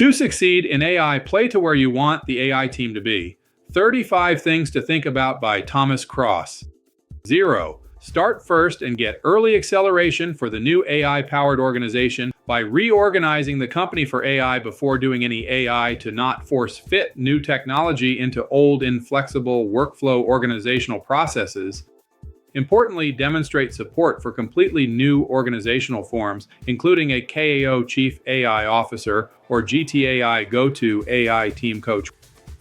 To succeed in AI, play to where you want the AI team to be. 35 Things to Think About by Thomas Cross. 0. Start first and get early acceleration for the new AI-powered organization by reorganizing the company for AI before doing any AI to not force-fit new technology into old, inflexible workflow organizational processes. Importantly, demonstrate support for completely new organizational forms, including a CAIO-Chief AI Officer or GTAI-go-to AI team coach.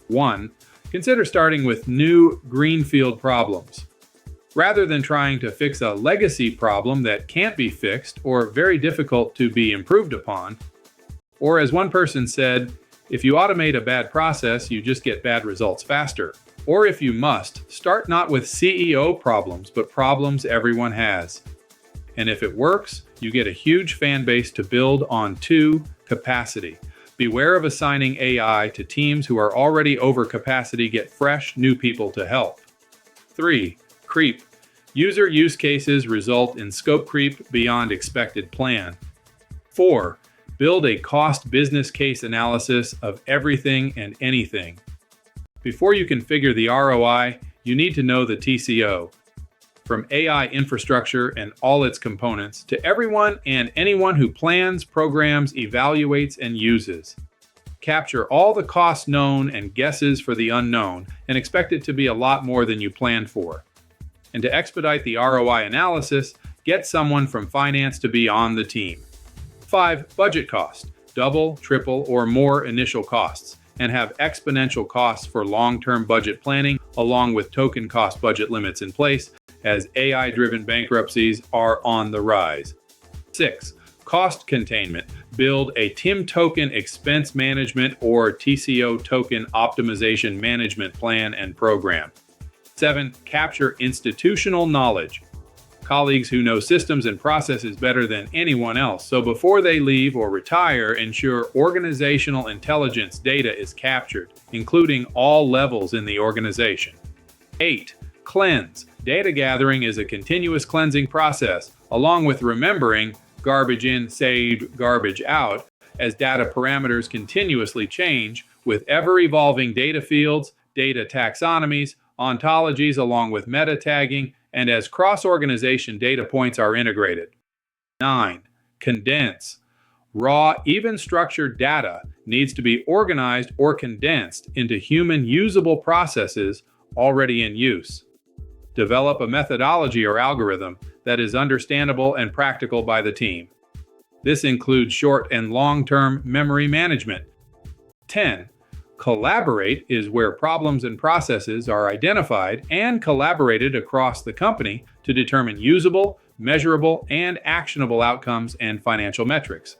1. Consider starting with new greenfield problems. Rather than trying to fix a legacy problem that can't be fixed or very difficult to be improved upon, or as one person said, if you automate a bad process, you just get bad results faster. Or if you must, start not with CEO problems, but problems everyone has. And if it works, you get a huge fan base to build on. 2. Capacity. Beware of assigning AI to teams who are already over capacity. Get fresh, new people to help. 3. Creep. User use cases result in scope creep beyond expected plan. 4. Build a cost business case analysis of everything and anything. Before you can figure the ROI, you need to know the TCO. From AI infrastructure and all its components to everyone and anyone who plans, programs, evaluates, and uses. Capture all the costs known and guesses for the unknown, and expect it to be a lot more than you planned for. And to expedite the ROI analysis, get someone from finance to be on the team. 5. Budget cost. Double, triple, or more initial costs, and have exponential costs for long-term budget planning, along with token cost budget limits in place, as AI-driven bankruptcies are on the rise. 6. Cost containment. Build a TEM-Token Expense Management or TCO-Token Optimization Management plan and program. 7. Capture institutional knowledge. Colleagues who know systems and processes better than anyone else, so before they leave or retire, ensure organizational intelligence data is captured, including all levels in the organization. 8. Cleanse. Data gathering is a continuous cleansing process, along with remembering garbage in, saved, garbage out, as data parameters continuously change with ever-evolving data fields, data taxonomies, ontologies along with meta tagging, and as cross-organization data points are integrated. 9. Condense. Raw, even structured data needs to be organized or condensed into human usable processes already in use. Develop a methodology or algorithm that is understandable and practical by the team. This includes short and long-term memory management. 10. Collaborate is where problems and processes are identified and collaborated across the company to determine usable, measurable, and actionable outcomes and financial metrics.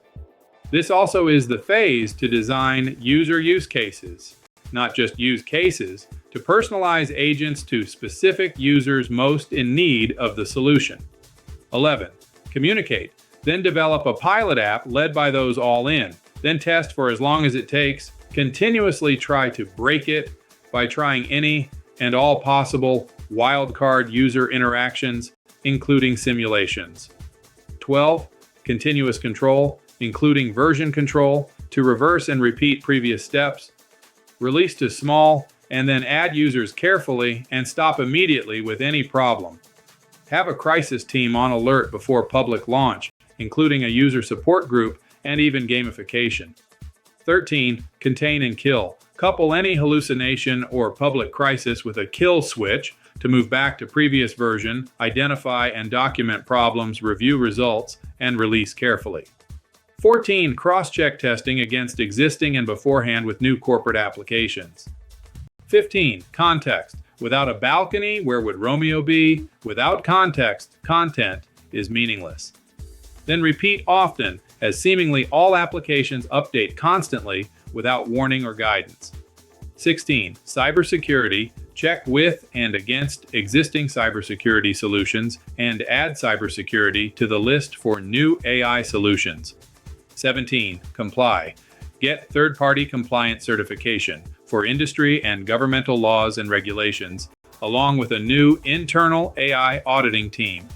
This also is the phase to design user use cases, not just use cases, to personalize agents to specific users most in need of the solution. 11. Communicate. Then develop a pilot app led by those all in. Then test for as long as it takes. Continuously try to break it by trying any and all possible wildcard user interactions, including simulations. 12. Continuous control, including version control, to reverse and repeat previous steps. Release to small, and then add users carefully and stop immediately with any problem. Have a crisis team on alert before public launch, including a user support group and even gamification. 13. Contain and kill. Couple any hallucination or public crisis with a kill switch to move back to previous version, identify and document problems, review results, and release carefully. 14. Cross-check testing against existing and beforehand with new corporate applications. 15. Context. Without a balcony, where would Romeo be? Without context, content is meaningless. Then repeat often, as seemingly all applications update constantly without warning or guidance. 16. Cybersecurity. Check with and against existing cybersecurity solutions and add cybersecurity to the list for new AI solutions. 17. Comply. Get third-party compliance certification for industry and governmental laws and regulations, along with a new internal AI auditing team.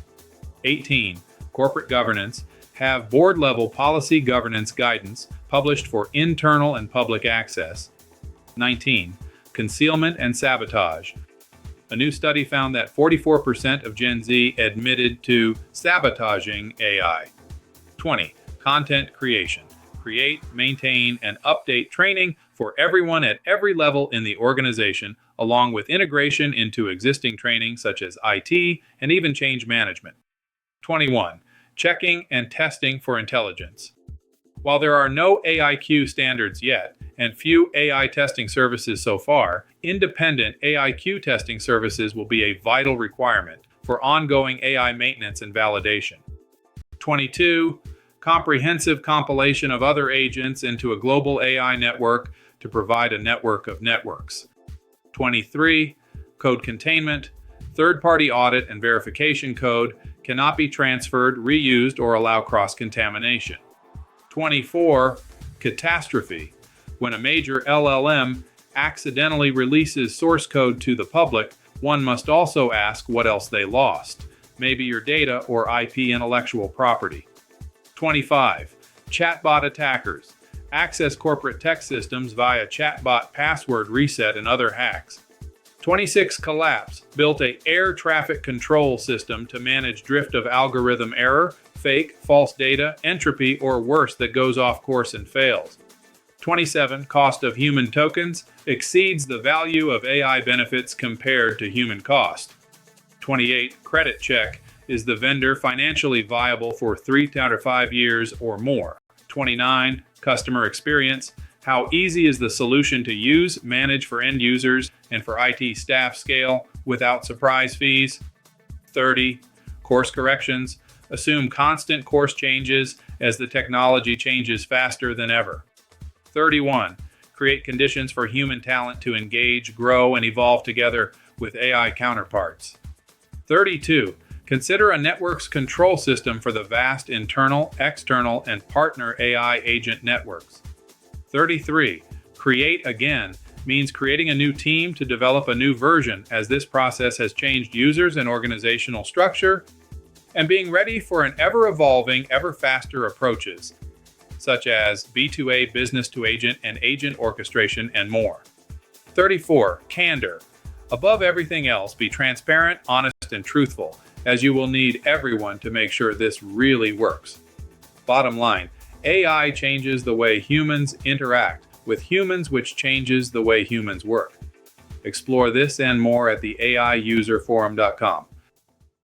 18. Corporate governance. Have board-level policy governance guidance published for internal and public access. 19. Concealment and sabotage. A new study found that 44% of Gen Z admitted to sabotaging AI. 20. Content creation. Create, maintain, and update training for everyone at every level in the organization, along with integration into existing training such as IT and even change management. 21. Checking and testing for intelligence. While there are no AIQ standards yet, and few AI testing services so far, independent AIQ testing services will be a vital requirement for ongoing AI maintenance and validation. 22. Comprehensive compilation of other agents into a global AI network to provide a network of networks. 23. Code containment. Third-party audit and verification code cannot be transferred, reused, or allow cross-contamination. 24. Catastrophe. When a major LLM accidentally releases source code to the public, one must also ask what else they lost. Maybe your data or IP intellectual property. 25. Chatbot attackers. Access corporate tech systems via chatbot password reset and other hacks. 26. Collapse. Built a air traffic control system to manage drift of algorithm error, fake, false data, entropy, or worse that goes off course and fails. 27. Cost of human tokens exceeds the value of AI benefits compared to human cost. 28. Credit check. Is the vendor financially viable for 3 to 5 years or more? 29. Customer experience. How easy is the solution to use, manage for end users, and for IT staff scale without surprise fees? 30. Course corrections. Assume constant course changes as the technology changes faster than ever. 31. Create conditions for human talent to engage, grow, and evolve together with AI counterparts. 32. Consider a network's control system for the vast internal, external, and partner AI agent networks. 33. Create again means creating a new team to develop a new version, as this process has changed users and organizational structure, and being ready for an ever-evolving, ever-faster approaches, such as B2A, business-to-agent, and agent orchestration, and more. 34. Candor. Above everything else, be transparent, honest, and truthful, as you will need everyone to make sure this really works. Bottom line, AI changes the way humans interact with humans, which changes the way humans work. Explore this and more at the AIuserforum.com.